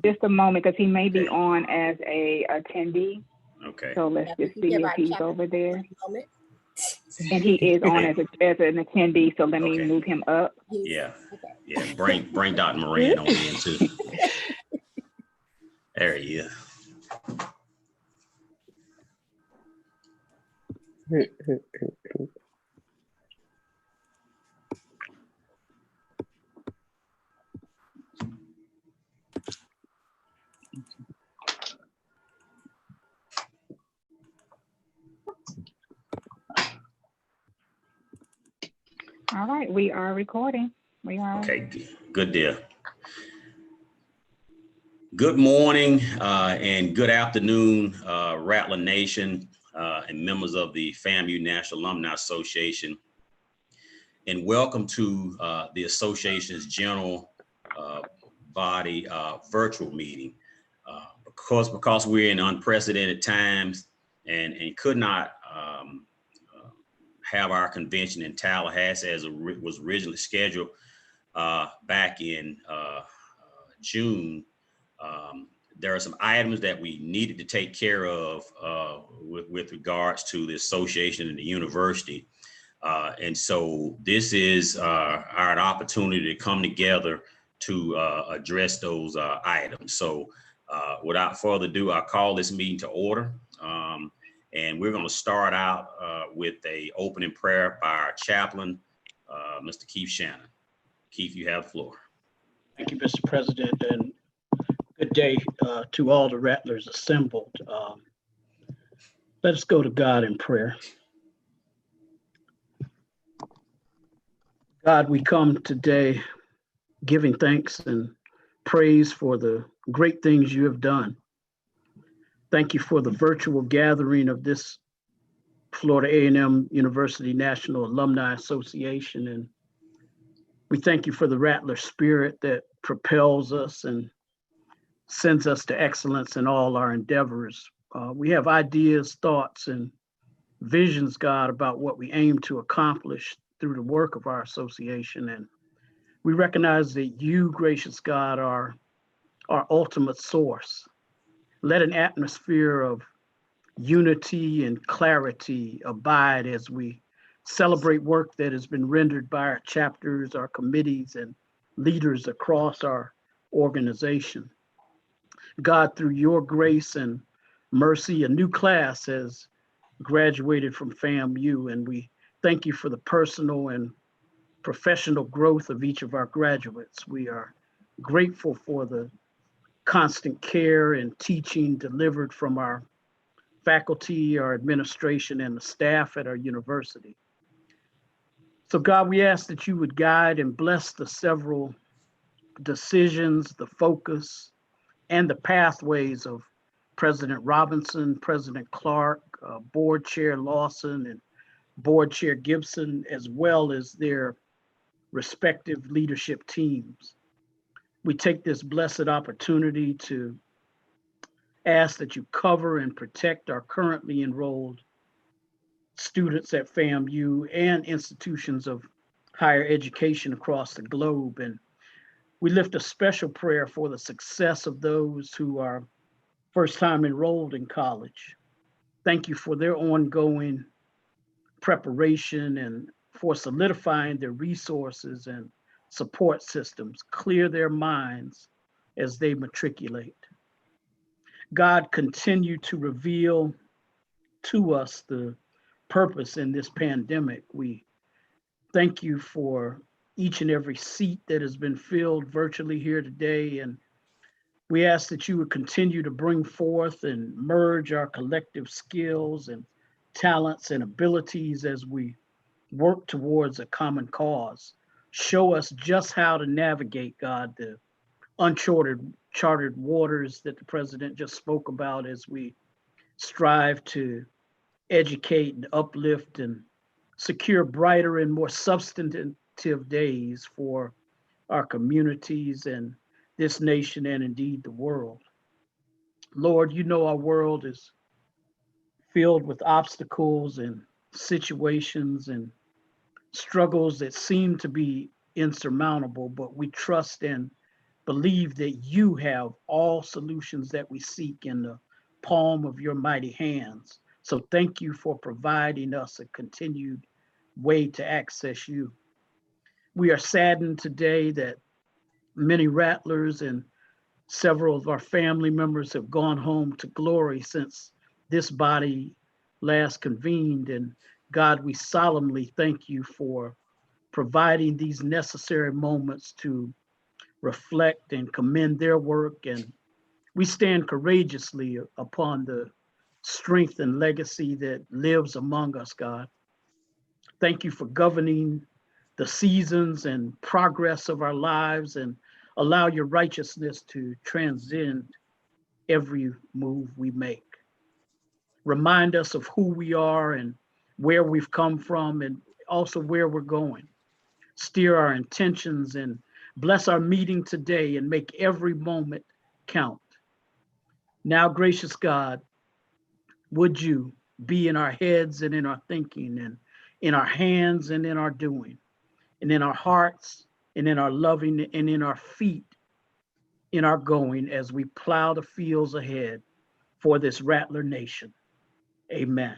Just a moment, because he may be on as a attendee. Okay. So let's just see if he's over there. Moment. And he is on as an attendee, so let me move him up. Yeah. Yeah. Bring Dr. Moran on in too. There he is. All right, we are recording. We are. Okay, good deal. Good morning and good afternoon, Rattler Nation and members of the FAMU National Alumni Association. And welcome to the association's general body virtual meeting. Because we're in unprecedented times and could not have our convention in Tallahassee as it was originally scheduled back in June. There are some items that we needed to take care of with regards to the association and the university. And so this is our opportunity to come together to address those items. So without further ado, I call this meeting to order. And we're going to start out with a opening prayer by our chaplain, Mr. Keith Shannon. Keith, you have the floor. Thank you, Mr. President, and good day to all the Rattlers assembled. Let us go to God in prayer. God, we come today giving thanks and praise for the great things you have done. Thank you for the virtual gathering of this Florida A&M University National Alumni Association. And we thank you for the Rattler spirit that propels us and sends us to excellence in all our endeavors. We have ideas, thoughts, and visions, God, about what we aim to accomplish through the work of our association. And we recognize that you, gracious God, are our ultimate source. Let an atmosphere of unity and clarity abide as we celebrate work that has been rendered by our chapters, our committees, and leaders across our organization. God, through your grace and mercy, a new class has graduated from FAMU, and we thank you for the personal and professional growth of each of our graduates. We are grateful for the constant care and teaching delivered from our faculty, our administration, and the staff at our university. So God, we ask that you would guide and bless the several decisions, the focus, and the pathways of President Robinson, President Clark, Board Chair Lawson, and Board Chair Gibson, as well as their respective leadership teams. We take this blessed opportunity to ask that you cover and protect our currently enrolled students at FAMU and institutions of higher education across the globe. And we lift a special prayer for the success of those who are first time enrolled in college. Thank you for their ongoing preparation and for solidifying their resources and support systems, clear their minds as they matriculate. God, continue to reveal to us the purpose in this pandemic. We thank you for each and every seat that has been filled virtually here today. And we ask that you would continue to bring forth and merge our collective skills and talents and abilities as we work towards a common cause. Show us just how to navigate, God, the uncharted waters that the president just spoke about as we strive to educate and uplift and secure brighter and more substantive days for our communities and this nation and indeed the world. Lord, you know our world is filled with obstacles and situations and struggles that seem to be insurmountable, but we trust and believe that you have all solutions that we seek in the palm of your mighty hands. So thank you for providing us a continued way to access you. We are saddened today that many rattlers and several of our family members have gone home to glory since this body last convened. And God, we solemnly thank you for providing these necessary moments to reflect and commend their work. And we stand courageously upon the strength and legacy that lives among us, God. Thank you for governing the seasons and progress of our lives, and allow your righteousness to transcend every move we make. Remind us of who we are and where we've come from, and also where we're going. Steer our intentions and bless our meeting today, and make every moment count. Now, gracious God, would you be in our heads and in our thinking, and in our hands and in our doing, and in our hearts and in our loving, and in our feet, in our going, as we plow the fields ahead for this Rattler Nation. Amen.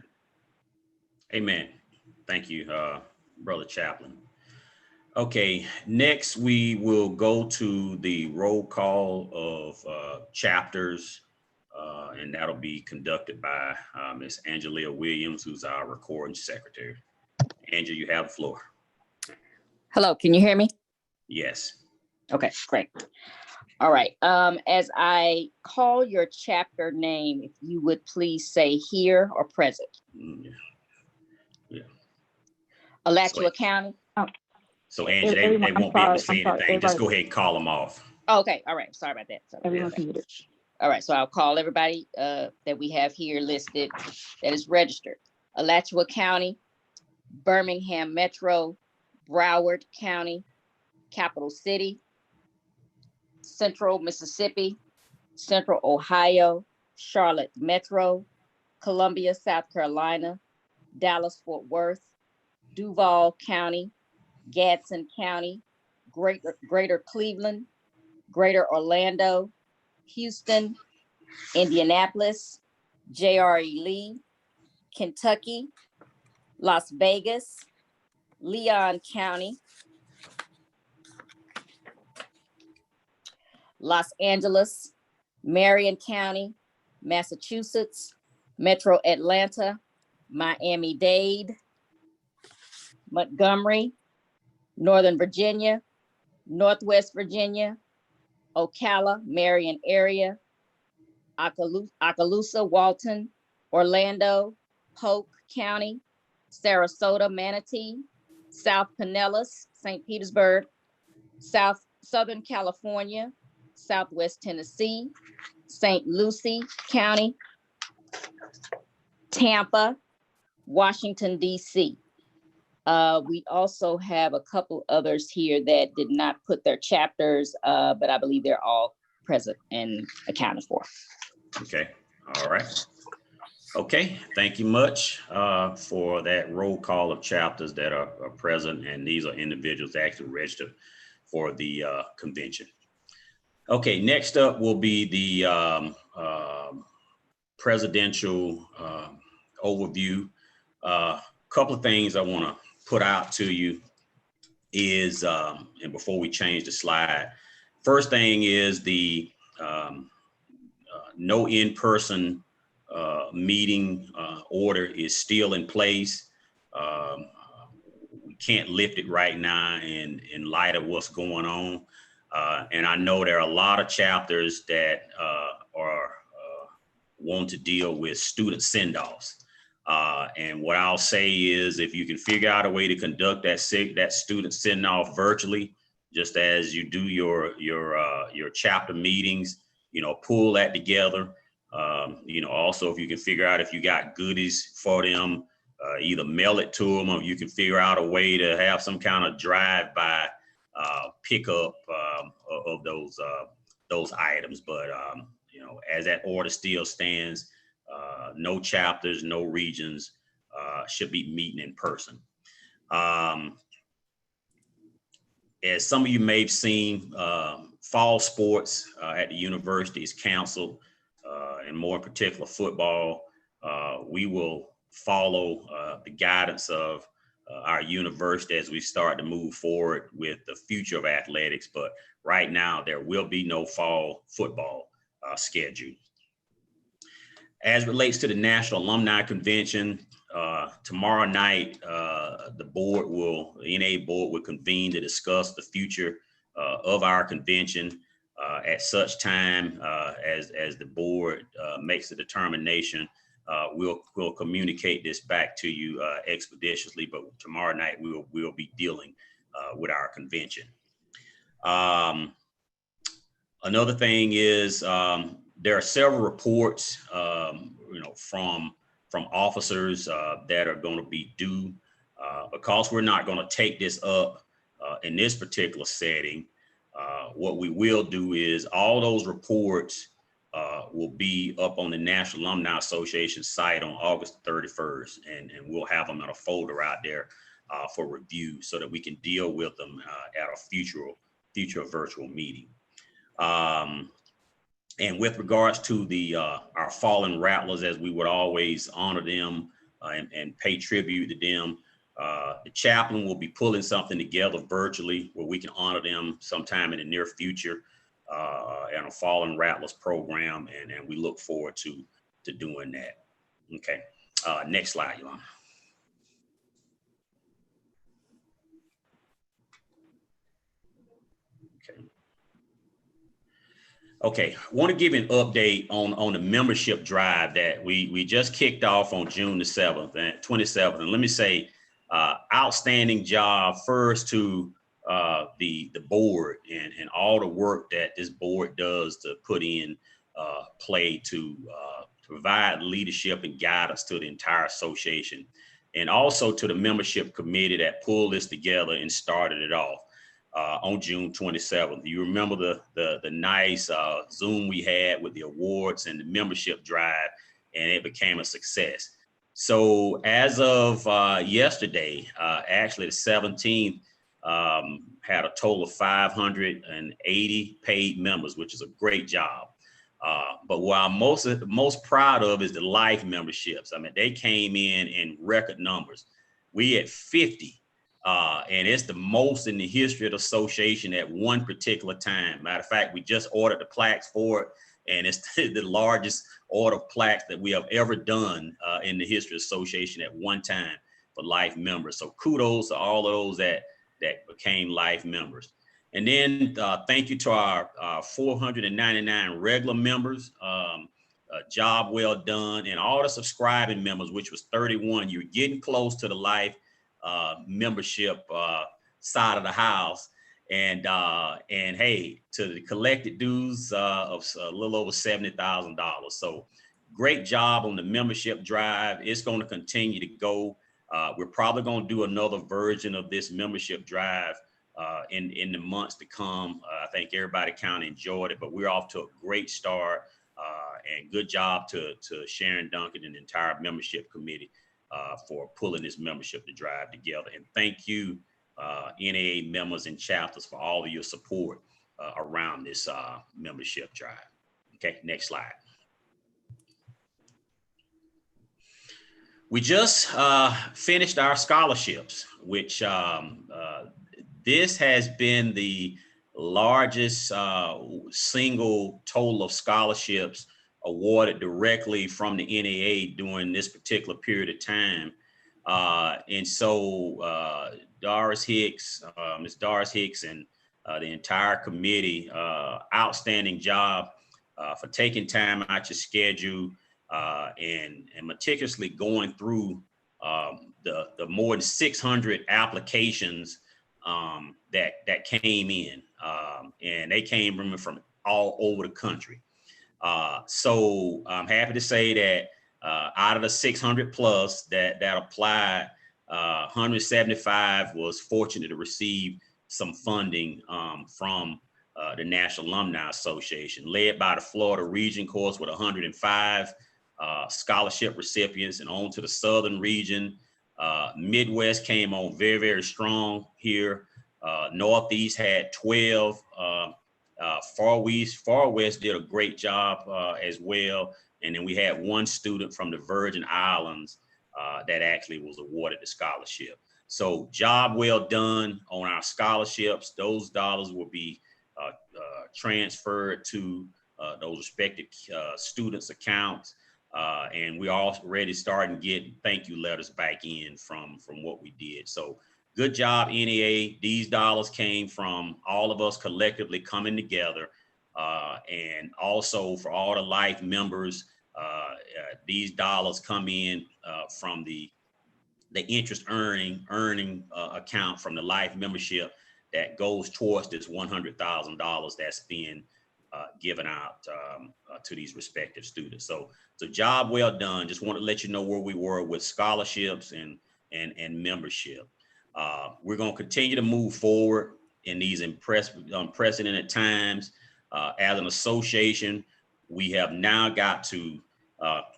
Amen. Thank you, Brother Chaplain. Okay, next we will go to the roll call of chapters, and that'll be conducted by Ms. Angelia Williams, who's our recording secretary. Angie, you have the floor. Hello, can you hear me? Yes. Okay, great. All right. As I call your chapter name, if you would please say here or present. Yeah. Alachua County. So Angie, they won't be able to say anything. Just go ahead and call them off. Okay, all right. Sorry about that. Everyone's muted. All right, so I'll call everybody that we have here listed that is registered. Alachua County, Birmingham Metro, Broward County, Capital City, Central Mississippi, Central Ohio, Charlotte Metro, Columbia, South Carolina, Dallas, Fort Worth, Duval County, Gadsden County, Greater Cleveland, Greater Orlando, Houston, Indianapolis, J.R.E. Lee, Kentucky, Las Vegas, Leon County, Los Angeles, Marion County, Massachusetts, Metro Atlanta, Miami-Dade, Montgomery, Northern Virginia, Northwest Virginia, Ocala, Marion area, Okaloosa, Walton, Orlando, Polk County, Sarasota, Manatee, South Pinellas, St. Petersburg, Southern California, Southwest Tennessee, St. Lucie County, Tampa, Washington, D.C. We also have a couple others here that did not put their chapters, but I believe they're all present and accounted for. Okay, all right. Okay, thank you much for that roll call of chapters that are present, and these are individuals that actually registered for the convention. Okay, next up will be the presidential overview. Couple of things I want to put out to you is, and before we change the slide, first thing is the no in-person meeting order is still in place. We can't lift it right now in light of what's going on. And I know there are a lot of chapters that want to deal with student send-offs. And what I'll say is, if you can figure out a way to conduct that student send-off virtually, just as you do your chapter meetings, pull that together. Also, if you can figure out if you got goodies for them, either mail it to them, or you can figure out a way to have some kind of drive-by pickup of those items. But as that order still stands, no chapters, no regions should be meeting in person. As some of you may have seen fall sports at the university is canceled, and more in particular football. We will follow the guidance of our university as we start to move forward with the future of athletics. But right now, there will be no fall football schedule. As relates to the National Alumni Convention, tomorrow night, the NAA board will convene to discuss the future of our convention. At such time as the board makes a determination, we'll communicate this back to you expeditiously, but tomorrow night we'll be dealing with our convention. Another thing is there are several reports, from officers that are going to be due. Because we're not going to take this up in this particular setting, what we will do is all those reports will be up on the National Alumni Association site on August 31st, and we'll have them in a folder out there for review so that we can deal with them at a future virtual meeting. And with regards to our fallen rattlers, as we would always honor them and pay tribute to them, the chaplain will be pulling something together virtually where we can honor them sometime in the near future and a Fallen Rattlers program, and we look forward to doing that. Okay, next slide, Yolanda. Okay, I want to give you an update on the membership drive that we just kicked off on June the 7th and 27th. And let me say, outstanding job first to the board and all the work that this board does to put in play to provide leadership and guidance to the entire association, and also to the membership committee that pulled this together and started it off. On June 27th. You remember the nice Zoom we had with the awards and the membership drive, and it became a success. So as of yesterday, actually the 17th, had a total of 580 paid members, which is a great job. But what I'm most proud of is the life memberships. I mean, they came in record numbers. We had 50. And it's the most in the history of the association at one particular time. Matter of fact, we just ordered the plaques for it, and it's the largest order of plaques that we have ever done in the history of the association at one time for life members. So kudos to all of those that became life members. And then thank you to our 499 regular members. Job well done. And all the subscribing members, which was 31. You're getting close to the life membership side of the house, and hey, to the collected dues of a little over $70,000. So great job on the membership drive. It's going to continue to go. We're probably going to do another version of this membership drive in the months to come. I think everybody kind of enjoyed it, but we're off to a great start, and good job to Sharon Duncan and the entire membership committee for pulling this membership to drive together. And thank you, NAA members and chapters, for all of your support around this membership drive. Okay, next slide. We just finished our scholarships, which this has been the largest single total of scholarships awarded directly from the NAA during this particular period of time. And so Doris Hicks, Ms. Doris Hicks and the entire committee, outstanding job for taking time out your schedule and meticulously going through the more than 600 applications that came in. And they came from all over the country. So I'm happy to say that out of the 600 plus that applied, 175 was fortunate to receive some funding from the National Alumni Association, led by the Florida region course with 105 scholarship recipients, and on to the Southern region. Midwest came on very, very strong here. Northeast had 12 Far West did a great job as well. And then we had one student from the Virgin Islands that actually was awarded the scholarship. So job well done on our scholarships. Those dollars will be transferred to those respective students' accounts. And we already starting getting thank you letters back in from what we did. So good job, NAA. These dollars came from all of us collectively coming together. And also for all the life members, these dollars come in from the interest earning account from the life membership that goes towards this $100,000 that's being given out to these respective students. So job well done. Just want to let you know where we were with scholarships and membership. We're going to continue to move forward in these unprecedented times. As an association, we have now got to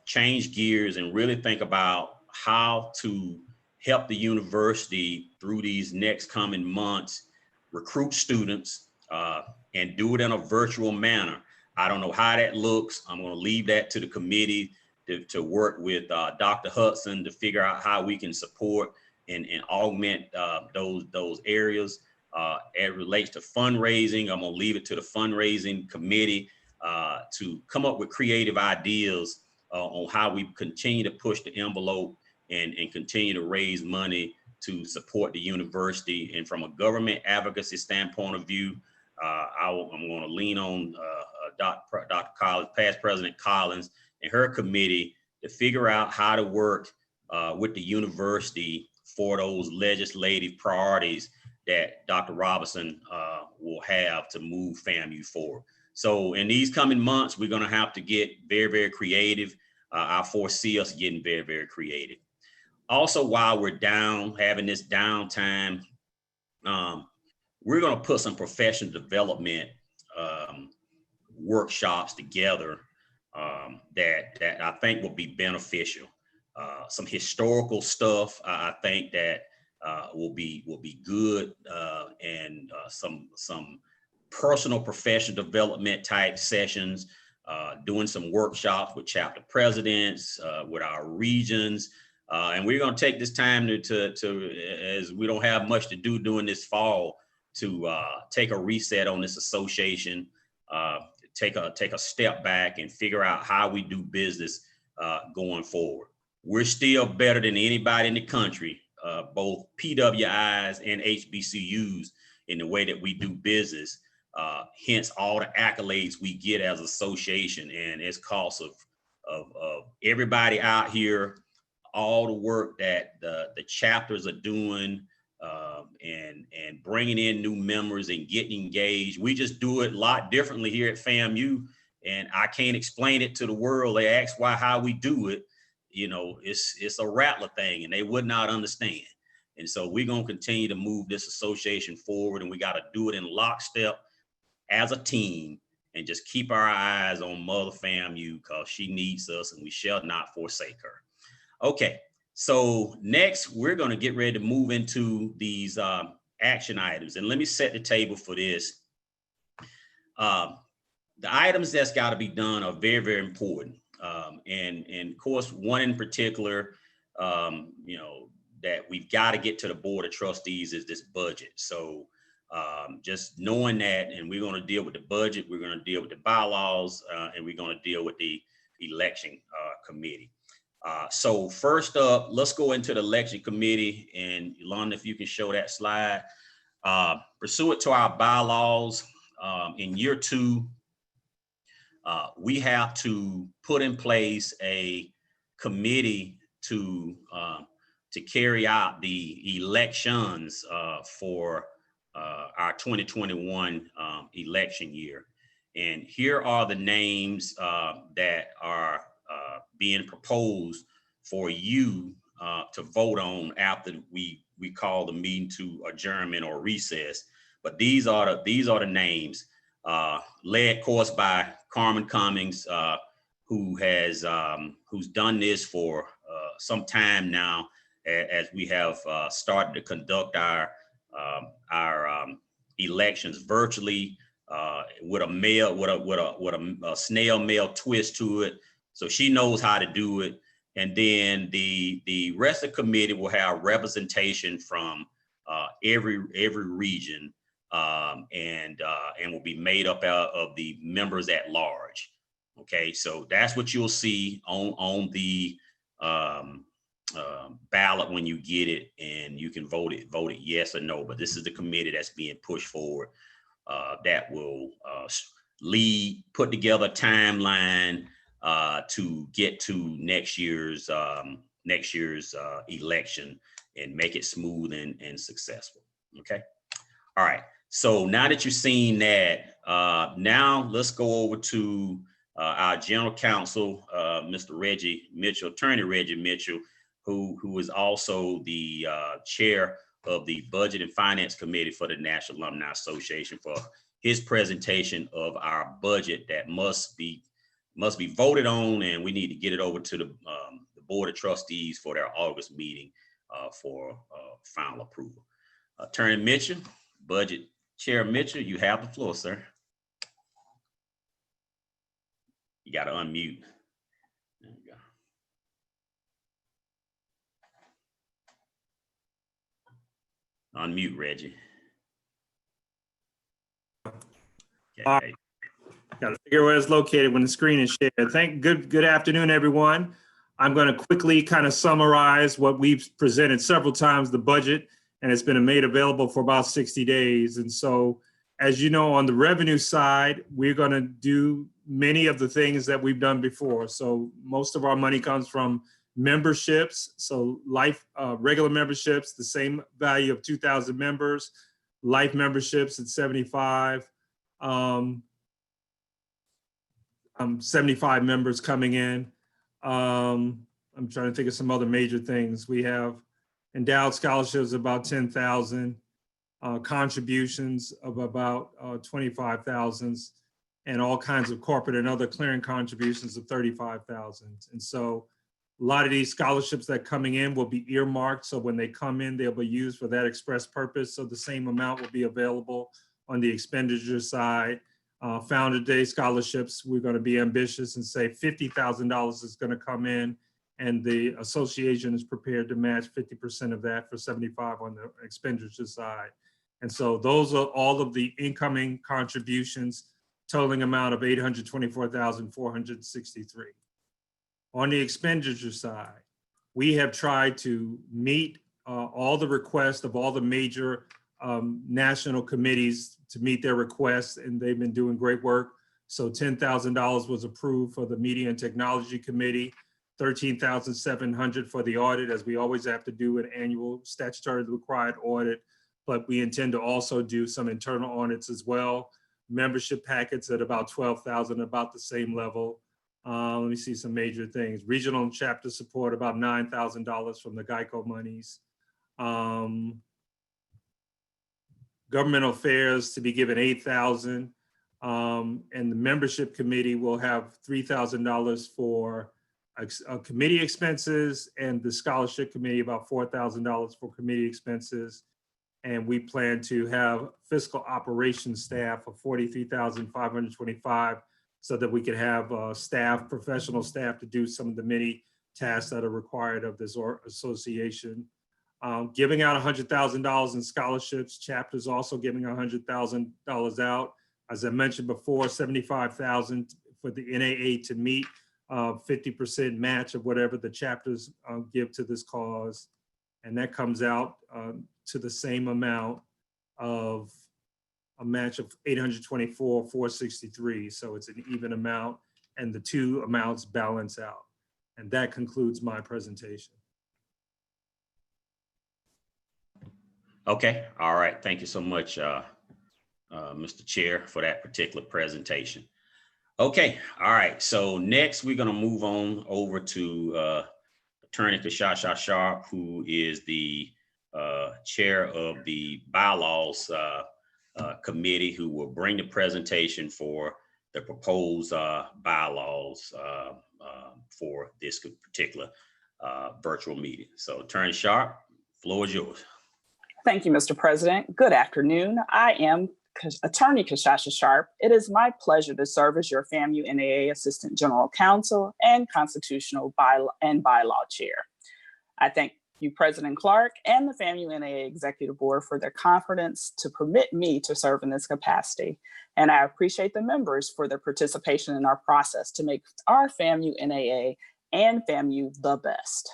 change gears and really think about how to help the university through these next coming months, recruit students, and do it in a virtual manner. I don't know how that looks. I'm going to leave that to the committee to work with Dr. Hudson to figure out how we can support and augment those areas. As it relates to fundraising, I'm going to leave it to the fundraising committee to come up with creative ideas on how we continue to push the envelope and continue to raise money to support the university. And from a government advocacy standpoint of view, I'm going to lean on Dr. Collins, past President Collins, and her committee to figure out how to work with the university for those legislative priorities that Dr. Robinson will have to move FAMU forward. So in these coming months, we're going to have to get very, very creative. I foresee us getting very, very creative. Also, while we're having this downtime, we're going to put some professional development workshops together that I think will be beneficial. Some historical stuff I think that will be good, and some personal professional development type sessions, doing some workshops with chapter presidents, with our regions. And we're going to take this time to, as we don't have much to do during this fall, to take a reset on this association, take a step back and figure out how we do business going forward. We're still better than anybody in the country, both PWIs and HBCUs, in the way that we do business. Hence all the accolades we get as an association, and it's cause of everybody out here, all the work that the chapters are doing, and bringing in new members and getting engaged. We just do it a lot differently here at FAMU, and I can't explain it to the world. They ask how we do it. You know, it's a rattler thing, and they would not understand. And so we're going to continue to move this association forward, and we got to do it in lockstep as a team, and just keep our eyes on Mother FAMU, because she needs us and we shall not forsake her. Okay, so next we're going to get ready to move into these action items, and let me set the table for this. The items that's got to be done are very, very important. And of course, one in particular, that we've got to get to the Board of Trustees is this budget. So just knowing that, and we're going to deal with the budget, we're going to deal with the bylaws, and we're going to deal with the election committee. So first up, let's go into the election committee, and Yolanda, if you can show that slide. Pursuant to our bylaws, in year 2, we have to put in place a committee to carry out the elections for our 2021 election year. And here are the names that are being proposed for you to vote on after we call the meeting to adjournment or recess. But these are the names, led, of course, by Carmen Cummings, who's done this for some time now, as we have started to conduct our elections virtually. with a mail, with a snail mail twist to it. So she knows how to do it. And then the rest of the committee will have representation from every region, and will be made up of the members at large. Okay, so that's what you'll see on the ballot when you get it, and you can vote it yes or no. But this is the committee that's being pushed forward, that will put together a timeline to get to next year's election and make it smooth and successful. Okay. All right. So now that you've seen that, now let's go over to our general counsel, Mr. Reggie Mitchell, Attorney Reggie Mitchell, who is also the chair of the Budget and Finance Committee for the National Alumni Association, for his presentation of our budget that must be voted on, and we need to get it over to the Board of Trustees for their August meeting for final approval. Attorney Mitchell, Budget Chair Mitchell, you have the floor, sir. You got to unmute. There you go. Unmute, Reggie. Okay. Got to figure where it's located when the screen is shared. Good afternoon, everyone. I'm going to quickly kind of summarize what we've presented several times, the budget, and it's been made available for about 60 days. And so, as you know, on the revenue side, we're going to do many of the things that we've done before. So most of our money comes from memberships. So regular memberships, the same value of 2,000 members, life memberships at 75. 75 members coming in. I'm trying to think of some other major things. We have endowed scholarships about 10,000, contributions of about 25,000, and all kinds of corporate and other clearing contributions of 35,000. And so a lot of these scholarships that coming in will be earmarked. So when they come in, they'll be used for that express purpose. So the same amount will be available on the expenditure side. Founder Day scholarships, we're going to be ambitious and say $50,000 is going to come in, and the association is prepared to match 50% of that for 75 on the expenditure side. And so those are all of the incoming contributions, totaling amount of $824,463. On the expenditure side, we have tried to meet all the requests of all the major national committees to meet their requests, and they've been doing great work. So $10,000 was approved for the Media and Technology Committee, $13,700 for the audit, as we always have to do an annual statutory required audit, but we intend to also do some internal audits as well. Membership packets at about $12,000, about the same level. Let me see some major things. Regional chapter support, about $9,000 from the GEICO monies. Governmental affairs to be given $8,000, and the membership committee will have $3,000 for committee expenses, and the scholarship committee about $4,000 for committee expenses. And we plan to have fiscal operations staff of $43,525, so that we could have professional staff to do some of the many tasks that are required of this association. Giving out $100,000 in scholarships, chapters also giving $100,000 out. As I mentioned before, $75,000 for the NAA to meet 50% match of whatever the chapters give to this cause. And that comes out to the same amount of a match of $824,463. So it's an even amount, and the two amounts balance out. And that concludes my presentation. Okay, all right. Thank you so much, Mr. Chair, for that particular presentation. Okay, all right. So next we're gonna move on over to Attorney Kashasha Sharp, who is the chair of the Bylaws Committee, who will bring the presentation for the proposed bylaws for this particular virtual meeting. So Attorney Sharp, floor is yours. Thank you, Mr. President. Good afternoon. I am Attorney Kashasha Sharp, it is my pleasure to serve as your FAMU NAA Assistant General Counsel and Constitutional Bylaw Chair. I thank you, President Clark, and the FAMU NAA Executive Board for their confidence to permit me to serve in this capacity. And I appreciate the members for their participation in our process to make our FAMU NAA and FAMU the best.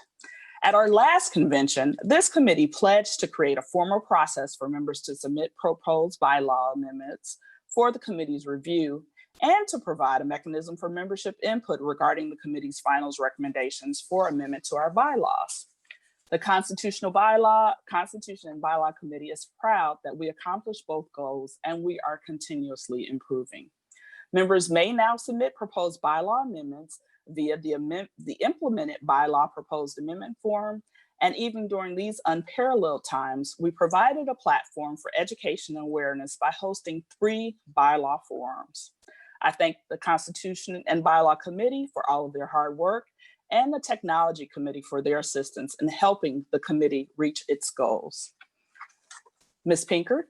At our last convention, this committee pledged to create a formal process for members to submit proposed bylaw amendments for the committee's review and to provide a mechanism for membership input regarding the committee's final recommendations for amendment to our bylaws. The Constitution and Bylaw Committee is proud that we accomplished both goals and we are continuously improving. Members may now submit proposed bylaw amendments via the implemented bylaw proposed amendment form. And even during these unparalleled times, we provided a platform for education and awareness by hosting 3 bylaw forums. I thank the Constitution and Bylaw Committee for all of their hard work and the Technology Committee for their assistance in helping the committee reach its goals. Ms. Pinkert,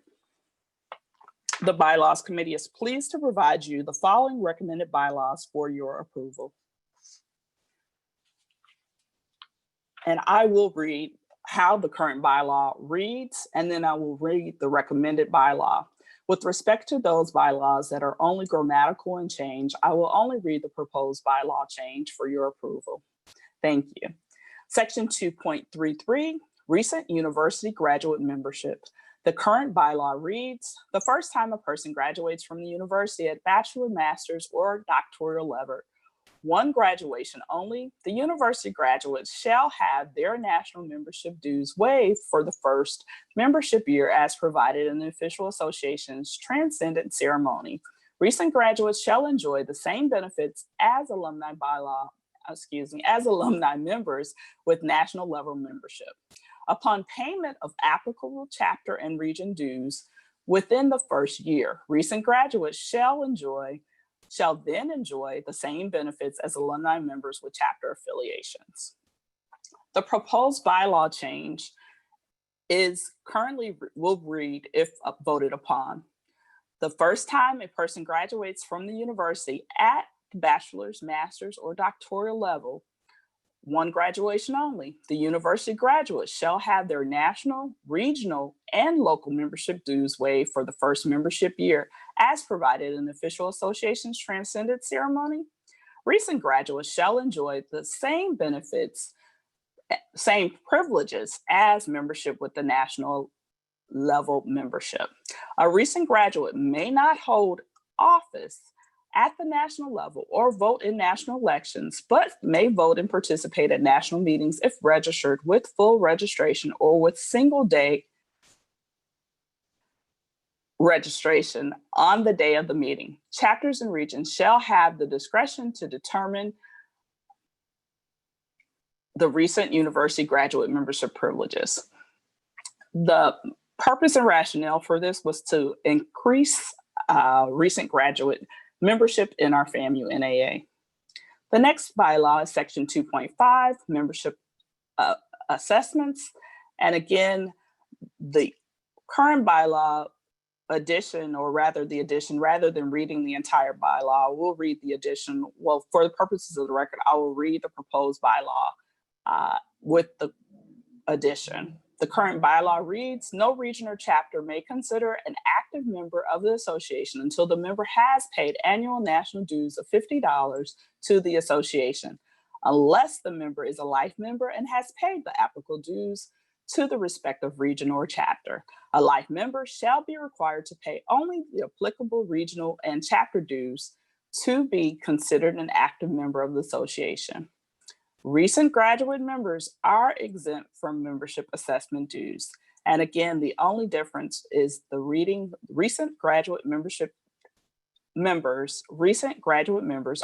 the Bylaws Committee is pleased to provide you the following recommended bylaws for your approval. And I will read how the current bylaw reads, and then I will read the recommended bylaw. With respect to those bylaws that are only grammatical in change, I will only read the proposed bylaw change for your approval. Thank you. Section 2.33, recent university graduate membership. The current bylaw reads, the first time a person graduates from the university at bachelor, master's, or doctoral level, one graduation only, the university graduates shall have their national membership dues waived for the first membership year as provided in the official association's transcendent ceremony. Recent graduates shall enjoy the same benefits as alumni members with national level membership. Upon payment of applicable chapter and region dues within the first year, recent graduates shall then enjoy the same benefits as alumni members with chapter affiliations. The proposed bylaw change will read if voted upon. The first time a person graduates from the university at the bachelor's, master's, or doctoral level, one graduation only, the university graduates shall have their national, regional, and local membership dues waived for the first membership year as provided in the official association's transcendent ceremony. Recent graduates shall enjoy the same benefits, same privileges as membership with the national level membership. A recent graduate may not hold office at the national level or vote in national elections, but may vote and participate at national meetings if registered with full registration or with single day registration on the day of the meeting. Chapters and regions shall have the discretion to determine the recent university graduate membership privileges. The purpose and rationale for this was to increase recent graduate membership in our FAMU NAA. The next bylaw is section 2.5, membership assessments. And again, the current bylaw addition, or rather the addition, rather than reading the entire bylaw, we'll read the addition. Well, for the purposes of the record, I will read the proposed bylaw with the addition. The current bylaw reads, no region or chapter may consider an active member of the association until the member has paid annual national dues of $50 to the association, unless the member is a life member and has paid the applicable dues to the respective region or chapter. A life member shall be required to pay only the applicable regional and chapter dues to be considered an active member of the association. Recent graduate members are exempt from membership assessment dues. And again, the only difference is the recent graduate members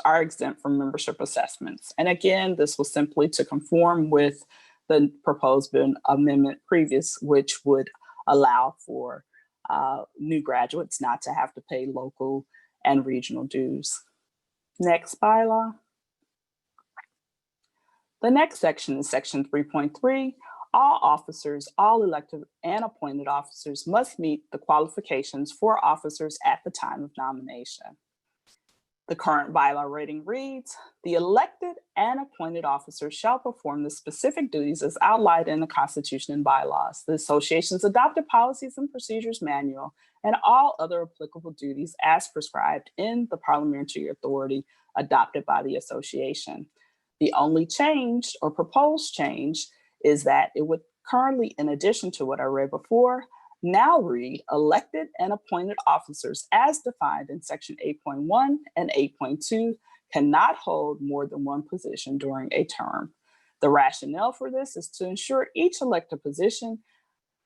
are exempt from membership assessments. And again, this was simply to conform with the proposed amendment previous, which would allow for new graduates not to have to pay local and regional dues. Next bylaw. The next section is section 3.3, All officers, all elected and appointed officers must meet the qualifications for officers at the time of nomination. The current bylaw rating reads, the elected and appointed officers shall perform the specific duties as outlined in the Constitution and bylaws, the association's adopted policies and procedures manual, and all other applicable duties as prescribed in the parliamentary authority adopted by the association. The only change or proposed change is that it would currently, in addition to what I read before, now read elected and appointed officers as defined in section 8.1 and 8.2 cannot hold more than one position during a term. The rationale for this is to ensure each elected position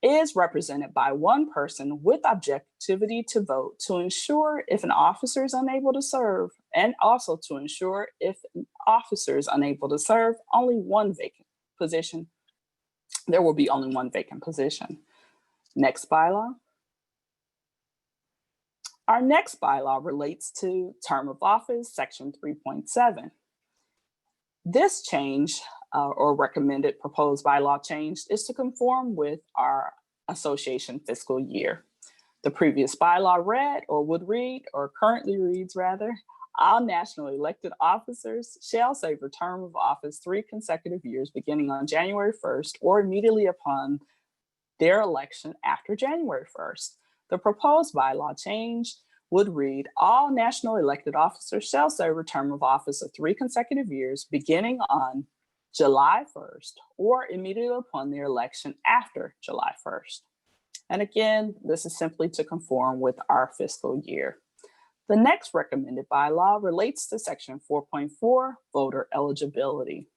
is represented by one person with objectivity to vote, to ensure if an officer is unable to serve, and also to ensure if an officer is unable to serve, only one vacant position. There will be only one vacant position. Next bylaw. Our next bylaw relates to term of office, section 3.7. This change or recommended proposed bylaw change is to conform with our association fiscal year. The previous bylaw read or would read, or currently reads rather, all national elected officers shall serve a term of office 3 consecutive years beginning on January 1st or immediately upon their election after January 1st. The proposed bylaw change would read, all national elected officers shall serve a term of office of 3 consecutive years beginning on July 1st or immediately upon their election after July 1st. And again, this is simply to conform with our fiscal year. The next recommended bylaw relates to section 4.4, voter eligibility.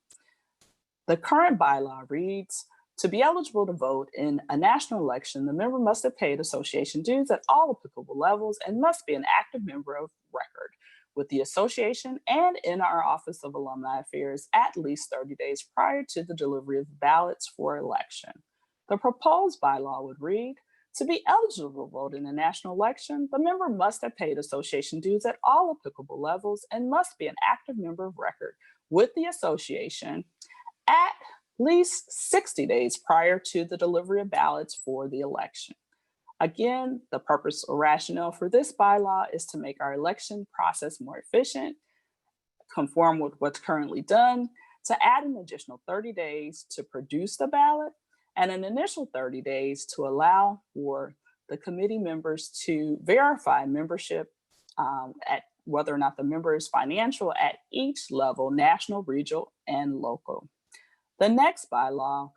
The current bylaw reads, to be eligible to vote in a national election, the member must have paid association dues at all applicable levels and must be an active member of record with the association and in our Office of Alumni Affairs at least 30 days prior to the delivery of ballots for election. The proposed bylaw would read, to be eligible to vote in a national election, the member must have paid association dues at all applicable levels and must be an active member of record with the association at least 60 days prior to the delivery of ballots for the election. Again, the purpose or rationale for this bylaw is to make our election process more efficient, conform with what's currently done, to add an additional 30 days to produce the ballot, and an initial 30 days to allow for the committee members to verify membership at whether or not the member is financial at each level, national, regional, and local. The next bylaw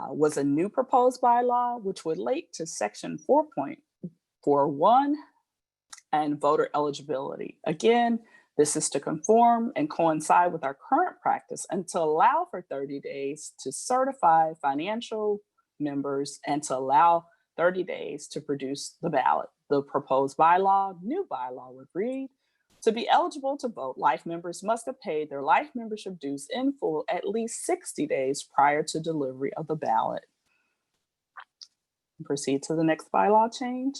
was a new proposed bylaw, which would relate to section 4.41 and voter eligibility. Again, this is to conform and coincide with our current practice and to allow for 30 days to certify financial members and to allow 30 days to produce the ballot. The proposed bylaw, new bylaw would read, to be eligible to vote, life members must have paid their life membership dues in full at least 60 days prior to delivery of the ballot. Proceed to the next bylaw change.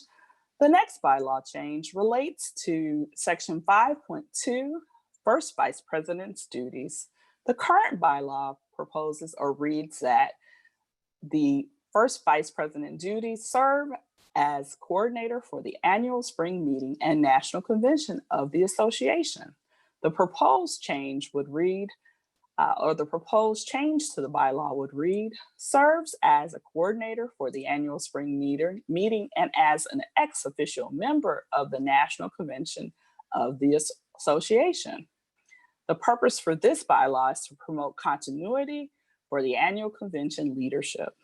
The next bylaw change relates to section 5.2, first vice president's duties. The current bylaw proposes or reads that the first vice president duties serve as coordinator for the annual spring meeting and national convention of the association. The proposed change would read, the proposed change to the bylaw would read, serves as a coordinator for the annual spring meeting and as an ex-official member of the national convention of the association. The purpose for this bylaw is to promote continuity for the annual convention leadership.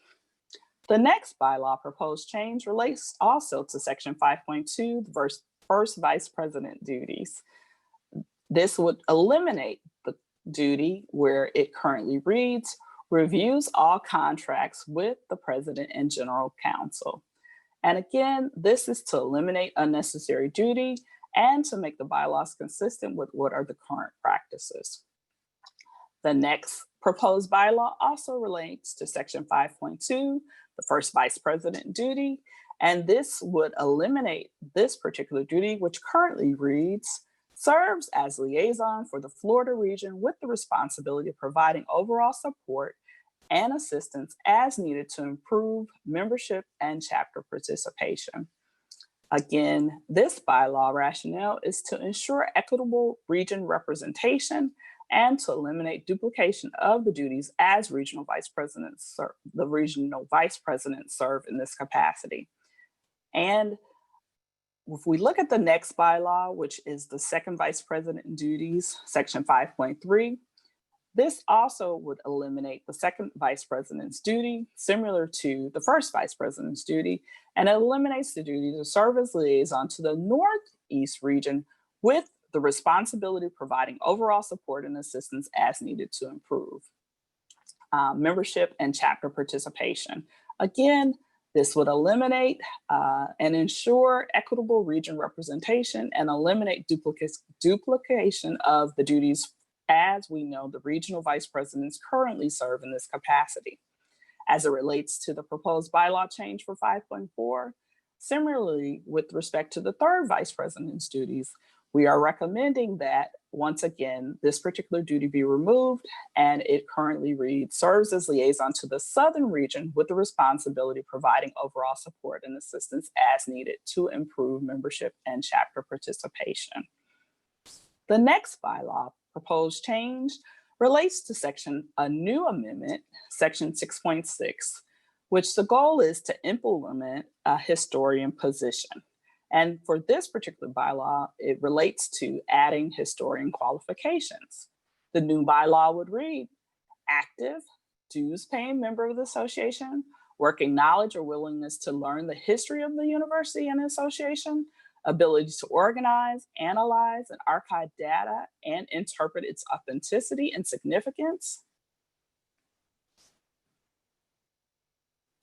The next bylaw proposed change relates also to section 5.2, the first vice president duties. This would eliminate the duty where it currently reads, reviews all contracts with the president and general counsel. And again, this is to eliminate unnecessary duty and to make the bylaws consistent with what are the current practices. The next proposed bylaw also relates to section 5.2, the first vice president duty, and this would eliminate this particular duty, which currently reads, serves as liaison for the Florida region with the responsibility of providing overall support and assistance as needed to improve membership and chapter participation. Again, this bylaw rationale is to ensure equitable region representation and to eliminate duplication of the duties as regional vice presidents serve in this capacity. And if we look at the next bylaw, which is the second vice president duties, section 5.3, this also would eliminate the second vice president's duty, similar to the first vice president's duty, and it eliminates the duty to serve as liaison to the Northeast region with the responsibility of providing overall support and assistance as needed to improve membership and chapter participation. Again, this would eliminate and ensure equitable region representation and eliminate duplication of the duties as we know the regional vice presidents currently serve in this capacity. As it relates to the proposed bylaw change for 5.4, similarly with respect to the third vice president's duties, we are recommending that once again, this particular duty be removed, and it currently reads, serves as liaison to the Southern region with the responsibility of providing overall support and assistance as needed to improve membership and chapter participation. The next bylaw proposed change relates to a new amendment, section 6.6, which the goal is to implement a historian position. And for this particular bylaw, it relates to adding historian qualifications. The new bylaw would read, active, dues-paying member of the association, working knowledge or willingness to learn the history of the university and association, ability to organize, analyze, and archive data and interpret its authenticity and significance.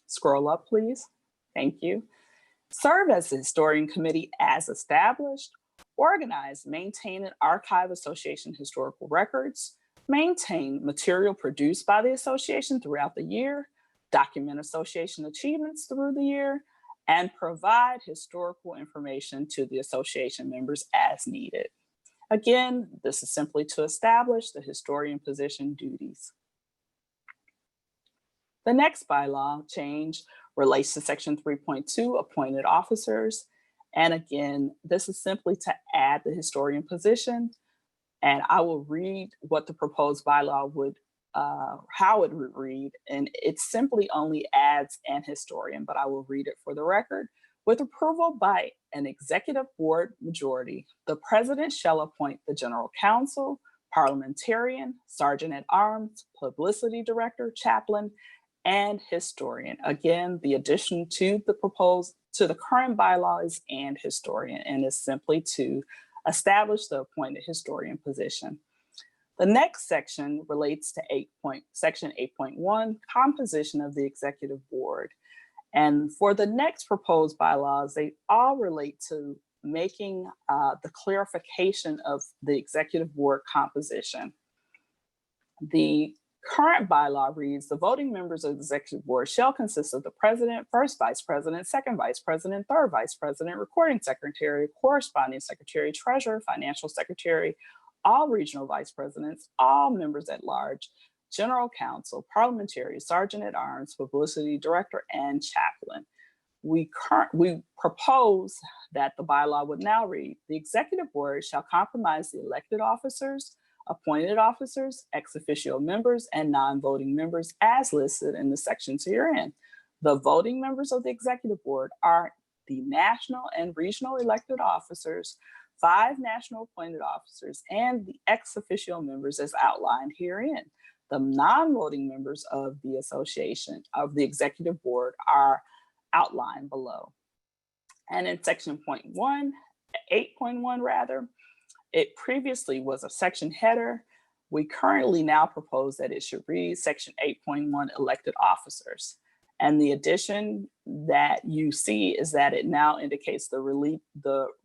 Scroll up, please. Thank you. Serve as the historian committee as established, organize, maintain, and archive association historical records, maintain material produced by the association throughout the year, document association achievements through the year, and provide historical information to the association members as needed. Again, this is simply to establish the historian position duties. The next bylaw change relates to section 3.2, appointed officers. And again, this is simply to add the historian position. And I will read what the proposed bylaw would, how it would read. And it simply only adds an historian, but I will read it for the record. With approval by an executive board majority, the president shall appoint the general counsel, parliamentarian, sergeant at arms, publicity director, chaplain, and historian. Again, the addition to the current bylaw is and historian, and is simply to establish the appointed historian position. The next section relates to section 8.1, composition of the executive board. And for the next proposed bylaws, they all relate to making the clarification of the executive board composition. The current bylaw reads, the voting members of the executive board shall consist of the president, first vice president, second vice president, third vice president, recording secretary, corresponding secretary, treasurer, financial secretary, all regional vice presidents, all members at large, general counsel, parliamentary, sergeant at arms, publicity director, and chaplain. We propose that the bylaw would now read, the executive board shall comprise the elected officers, appointed officers, ex officio members, and non-voting members as listed in the sections herein. The voting members of the executive board are the national and regional elected officers, 5 national appointed officers, and the ex officio members as outlined herein. The non-voting members of the association of the executive board are outlined below. And in section 8.1 rather, it previously was a section header. We currently now propose that it should read section 8.1 elected officers. And the addition that you see is that it now indicates the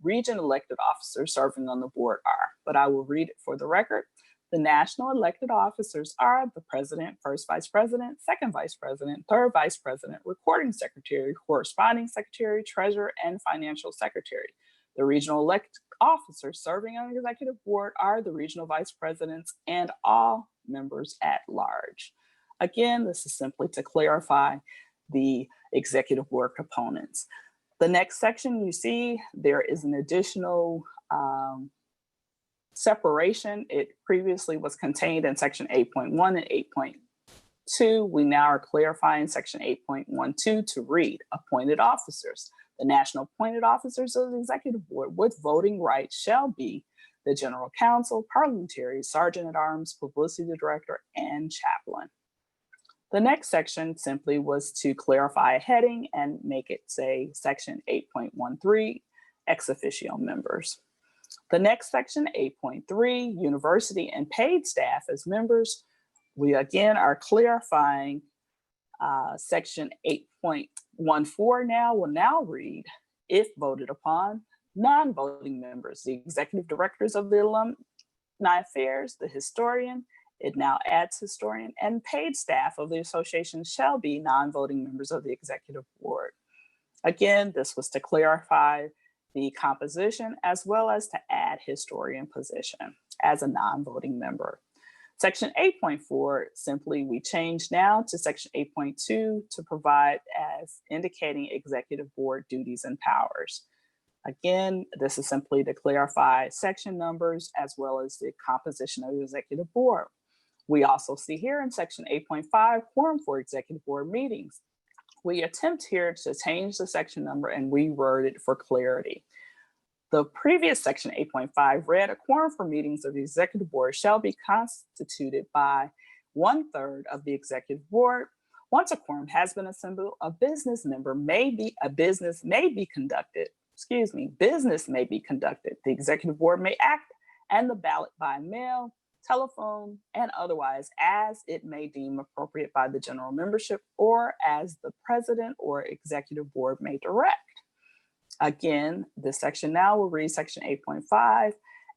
region elected officers serving on the board are, but I will read it for the record. The national elected officers are the president, first vice president, second vice president, third vice president, recording secretary, corresponding secretary, treasurer, and financial secretary. The regional elected officers serving on the executive board are the regional vice presidents and all members at large. Again, this is simply to clarify the executive board components. The next section you see, there is an additional separation. It previously was contained in section 8.1 and 8.2. We now are clarifying section 8.12 to read appointed officers. The national appointed officers of the executive board with voting rights shall be the general counsel, parliamentary, sergeant at arms, publicity director, and chaplain. The next section simply was to clarify a heading and make it say section 8.13, ex officio members. The next section, 8.3, university and paid staff as members. We again are clarifying section 8.14 now will now read, if voted upon, non-voting members, the executive directors of the alumni affairs, the historian, it now adds historian, and paid staff of the association shall be non-voting members of the executive board. Again, this was to clarify the composition as well as to add historian position as a non-voting member. Section 8.4, simply we changed now to section 8.2 to provide as indicating executive board duties and powers. Again, this is simply to clarify section numbers as well as the composition of the executive board. We also see here in section 8.5, quorum for executive board meetings. We attempt here to change the section number and reword it for clarity. The previous section 8.5 read, a quorum for meetings of the executive board shall be constituted by 1/3 of the executive board. Once a quorum has been assembled, business may be conducted. The executive board may act and the ballot by mail, telephone, and otherwise as it may deem appropriate by the general membership or as the president or executive board may direct. Again, this section now will read section 8.5,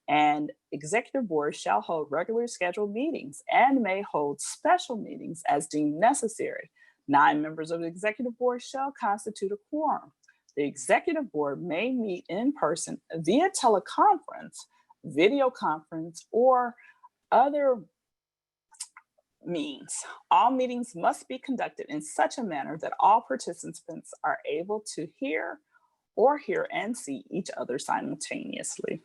and executive board shall hold regularly scheduled meetings and may hold special meetings as deemed necessary. 9 members of the executive board shall constitute a quorum. The executive board may meet in person via teleconference, video conference, or other means. All meetings must be conducted in such a manner that all participants are able to hear and see each other simultaneously.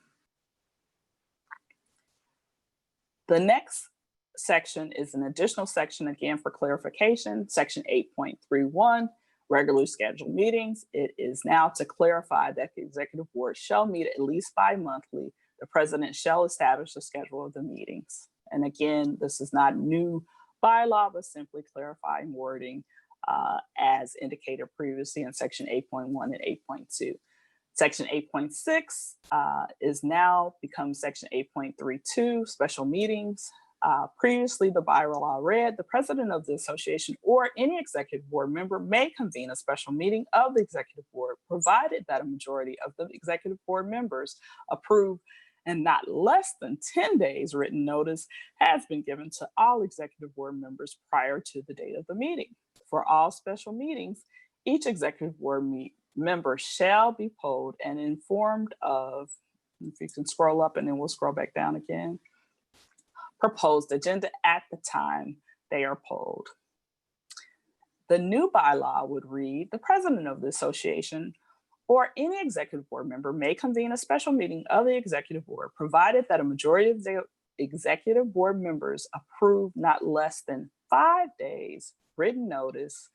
The next section is an additional section, again, for clarification, section 8.31, regularly scheduled meetings. It is now to clarify that the executive board shall meet at least bi-monthly. The president shall establish the schedule of the meetings. And again, this is not new bylaw, but simply clarifying wording as indicated previously in section 8.1 and 8.2. Section 8.6 is now become section 8.32, special meetings. Previously, the bylaw read, the president of the association or any executive board member may convene a special meeting of the executive board, provided that a majority of the executive board members approve and not less than 10 days written notice has been given to all executive board members prior to the date of the meeting. For all special meetings, each executive board member shall be polled and informed of, if you can scroll up and then we'll scroll back down again, proposed agenda at the time they are polled. The new bylaw would read, the president of the association or any executive board member may convene a special meeting of the executive board, provided that a majority of the executive board members approve not less than 5 days written notice,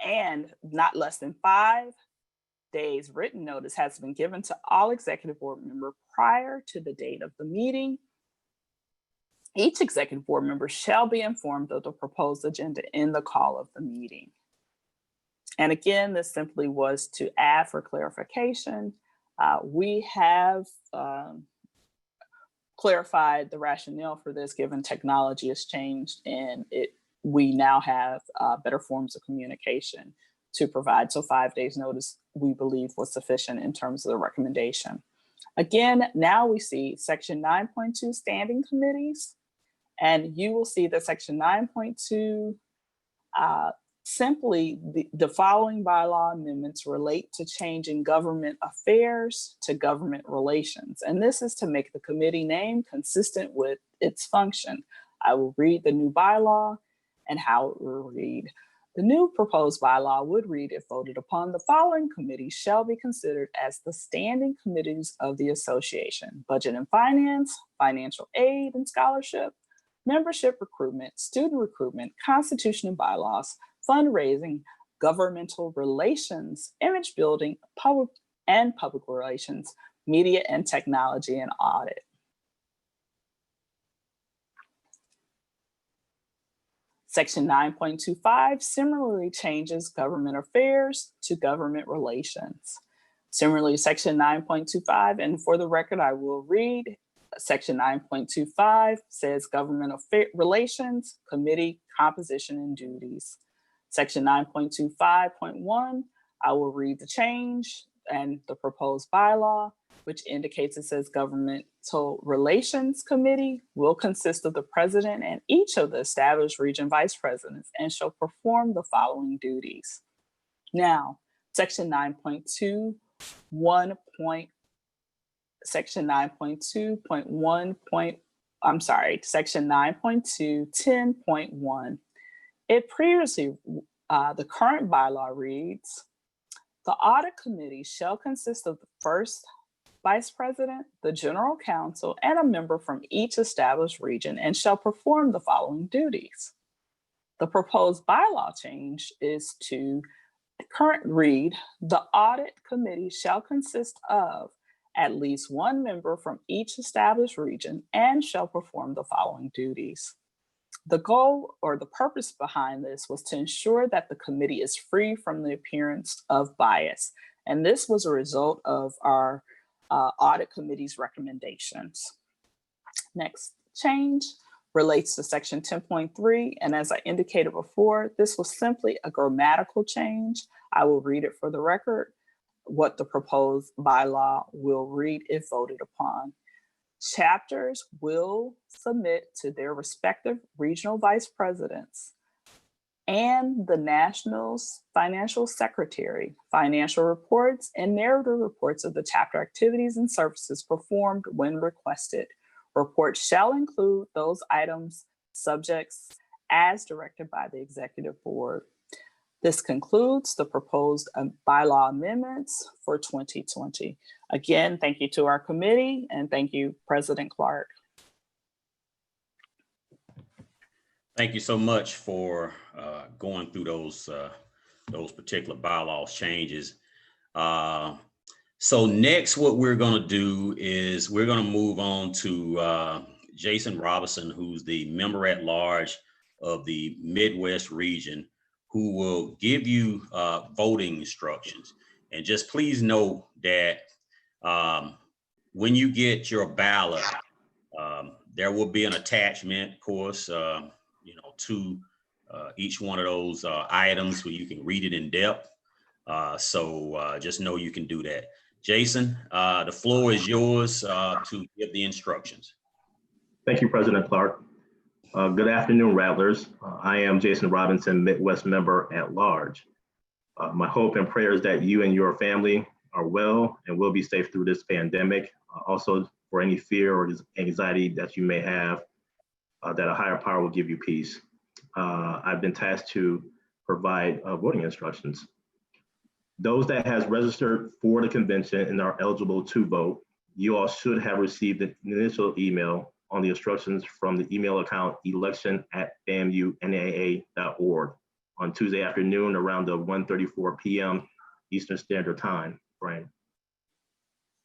and not less than 5 days written notice has been given to all executive board members prior to the date of the meeting. Each executive board member shall be informed of the proposed agenda in the call of the meeting. And again, this simply was to add for clarification. We have clarified the rationale for this, given technology has changed and we now have better forms of communication to provide. So 5 days notice, we believe, was sufficient in terms of the recommendation. Again, now we see section 9.2 standing committees, and you will see that section 9.2 simply the following bylaw amendments relate to changing government affairs to government relations. And this is to make the committee name consistent with its function. I will read the new bylaw and how it will read. The new proposed bylaw would read, if voted upon, the following committees shall be considered as the standing committees of the association: Budget and Finance, Financial Aid and Scholarship, Membership Recruitment, Student Recruitment, Constitution and Bylaws, Fundraising, Governmental Relations, Image Building, Public Relations, Media and Technology, and Audit. Section 9.25 similarly changes government affairs to government relations. Similarly, section 9.25, and for the record, I will read, section 9.25 says government relations, committee composition and duties. Section 9.25.1, I will read the change and the proposed bylaw, which indicates, it says governmental relations committee will consist of the president and each of the established region vice presidents and shall perform the following duties. Now, section 9.2.1. Section 9.2.10.1. It previously, the current bylaw reads, the audit committee shall consist of the first vice president, the general counsel, and a member from each established region and shall perform the following duties. The proposed bylaw change is to current read, the audit committee shall consist of at least one member from each established region and shall perform the following duties. The goal or the purpose behind this was to ensure that the committee is free from the appearance of bias. And this was a result of our audit committee's recommendations. Next change relates to section 10.3. And as I indicated before, this was simply a grammatical change. I will read it for the record, what the proposed bylaw will read if voted upon. Chapters will submit to their respective regional vice presidents and the national's financial secretary financial reports and narrative reports of the chapter activities and services performed when requested. Reports shall include those items, subjects as directed by the executive board. This concludes the proposed bylaw amendments for 2020. Again, thank you to our committee and thank you, President Clark. Thank you so much for going through those particular bylaws changes. So next, what we're going to do is we're going to move on to Jason Robinson, who's the member at large of the Midwest region, who will give you voting instructions. And just please know that when you get your ballot, there will be an attachment, of course, to each one of those items where you can read it in depth. So just know you can do that. Jason, the floor is yours to give the instructions. Thank you, President Clark. Good afternoon, Rattlers. I am Jason Robinson, Midwest member at large. My hope and prayer is that you and your family are well and will be safe through this pandemic. Also, for any fear or anxiety that you may have, that a higher power will give you peace. I've been tasked to provide voting instructions. Those that has registered for the convention and are eligible to vote, you all should have received an initial email on the instructions from the email account election@famunaa.org on Tuesday afternoon around the 1:34 p.m. Eastern Standard Time frame.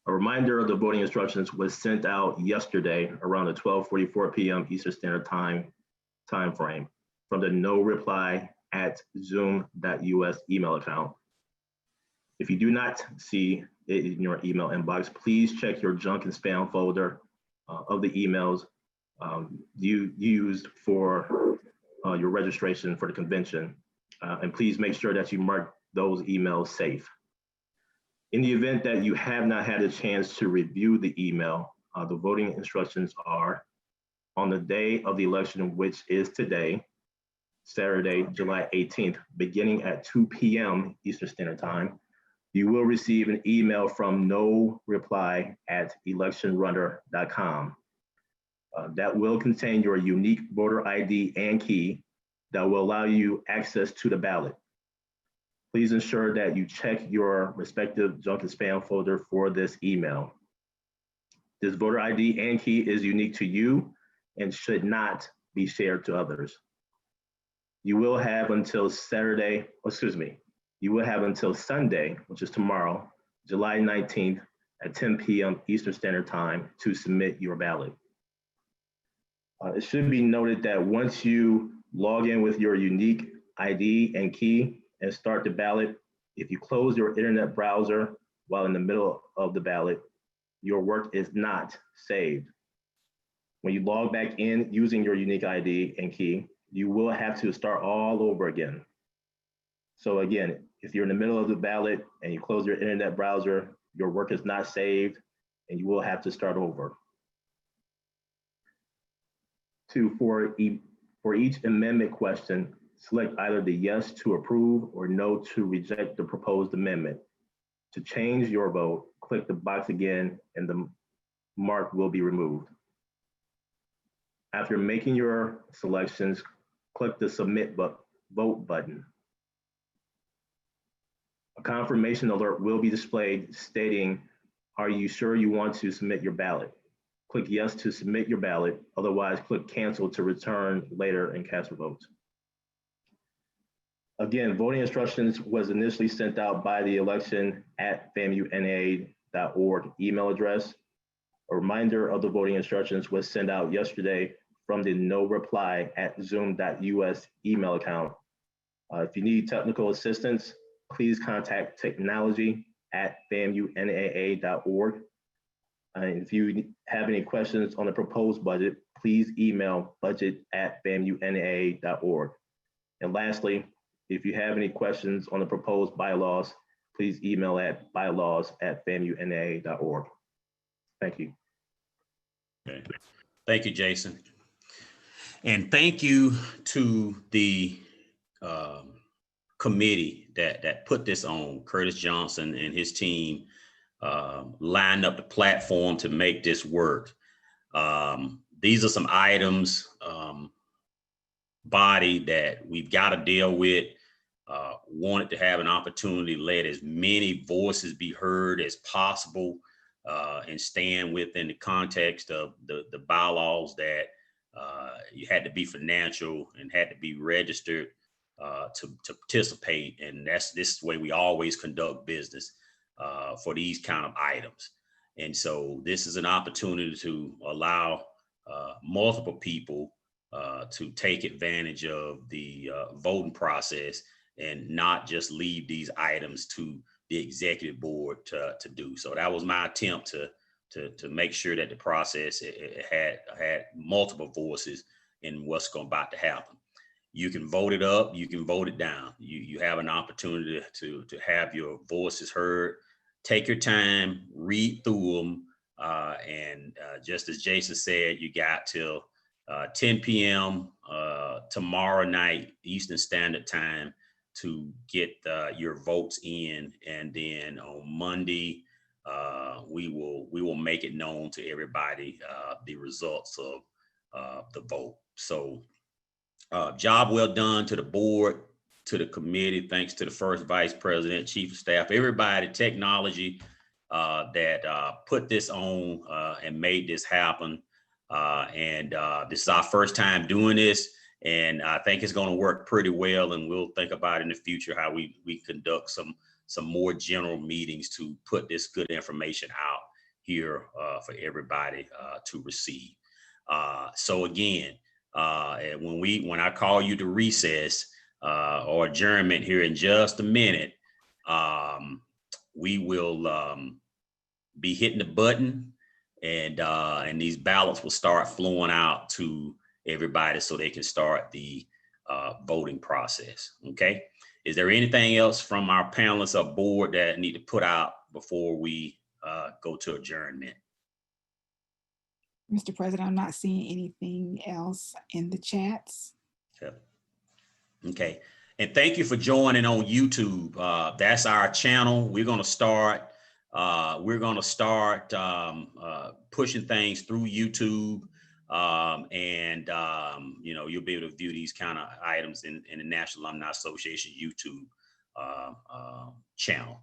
A reminder of the voting instructions was sent out yesterday around the 12:44 p.m. Eastern Standard Time frame from the no-reply@zoom.us email account. If you do not see it in your email inbox, please check your junk and spam folder of the emails you used for your registration for the convention. And please make sure that you mark those emails safe. In the event that you have not had a chance to review the email, the voting instructions are: on the day of the election, which is today, Saturday, July 18th, beginning at 2 p.m. Eastern Standard Time, you will receive an email from no-reply@electionrunner.com. that will contain your unique voter ID and key that will allow you access to the ballot. Please ensure that you check your respective junk and spam folder for this email. This voter ID and key is unique to you and should not be shared to others. You will have until Sunday, which is tomorrow, July 19th at 10 p.m. Eastern Standard Time to submit your ballot. It should be noted that once you log in with your unique ID and key and start the ballot, if you close your internet browser while in the middle of the ballot, your work is not saved. When you log back in using your unique ID and key, you will have to start all over again. So again, if you're in the middle of the ballot and you close your internet browser, your work is not saved and you will have to start over. For each amendment question, select either the yes to approve or no to reject the proposed amendment. To change your vote, click the box again and the mark will be removed. After making your selections, click the submit vote button. A confirmation alert will be displayed stating, are you sure you want to submit your ballot? Click yes to submit your ballot, otherwise click cancel to return later and cast your vote. Again, voting instructions was initially sent out by the election@famuna.org email address. A reminder of the voting instructions was sent out yesterday from the noreply@zoom.us email account. If you need technical assistance, please contact technology@famuna.org. And if you have any questions on the proposed budget, please email budget@famuna.org. And lastly, if you have any questions on the proposed bylaws, please email at bylaws@famuna.org. Thank you. Okay. Thank you, Jason. And thank you to the committee that put this on. Curtis Johnson and his team lined up the platform to make this work. These are some items, body, that we've got to deal with. Wanted to have an opportunity to let as many voices be heard as possible and stand within the context of the bylaws that you had to be financial and had to be registered to participate. And this is the way we always conduct business for these kind of items. And so this is an opportunity to allow multiple people to take advantage of the voting process and not just leave these items to the executive board to do. So that was my attempt to make sure that the process it had multiple voices in what's about to happen. You can vote it up, you can vote it down. You have an opportunity to have your voices heard. Take your time, read through them, and just as Jason said, you got till 10 p.m. Tomorrow night, Eastern Standard Time, to get your votes in, and then on Monday, we will make it known to everybody the results of the vote. So job well done to the board, to the committee. Thanks to the first vice president, chief of staff, everybody, technology that put this on and made this happen. And this is our first time doing this. And I think it's going to work pretty well. And we'll think about in the future how we conduct some more general meetings to put this good information out here for everybody to receive. So again, when I call you to recess or adjournment here in just a minute, we will be hitting the button, and these ballots will start flowing out to everybody so they can start the voting process. Okay. Is there anything else from our panelists or board that need to put out before we go to adjournment? Mr. President, I'm not seeing anything else in the chats. Okay. And thank you for joining on YouTube. That's our channel. We're going to start pushing things through YouTube. You know, you'll be able to view these kind of items in the National Alumni Association YouTube channel.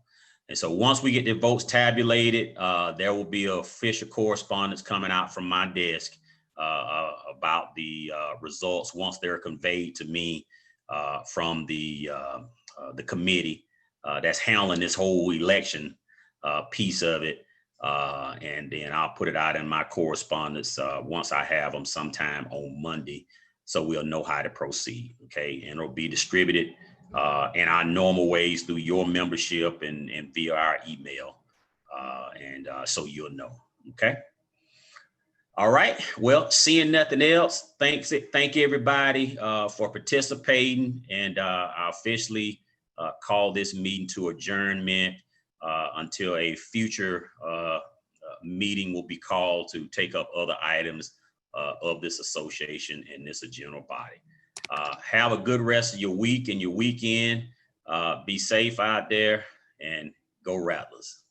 And so once we get the votes tabulated, there will be official correspondence coming out from my desk about the results once they're conveyed to me from the committee that's handling this whole election piece of it. And then I'll put it out in my correspondence once I have them sometime on Monday, so we'll know how to proceed. Okay, and it'll be distributed in our normal ways through your membership and via our email, so you'll know. Okay. All right. Well, seeing nothing else, thank everybody for participating, and I officially call this meeting to adjournment until a future meeting will be called to take up other items of this association and this general body. Have a good rest of your week and your weekend. Be safe out there, and go Rattlers.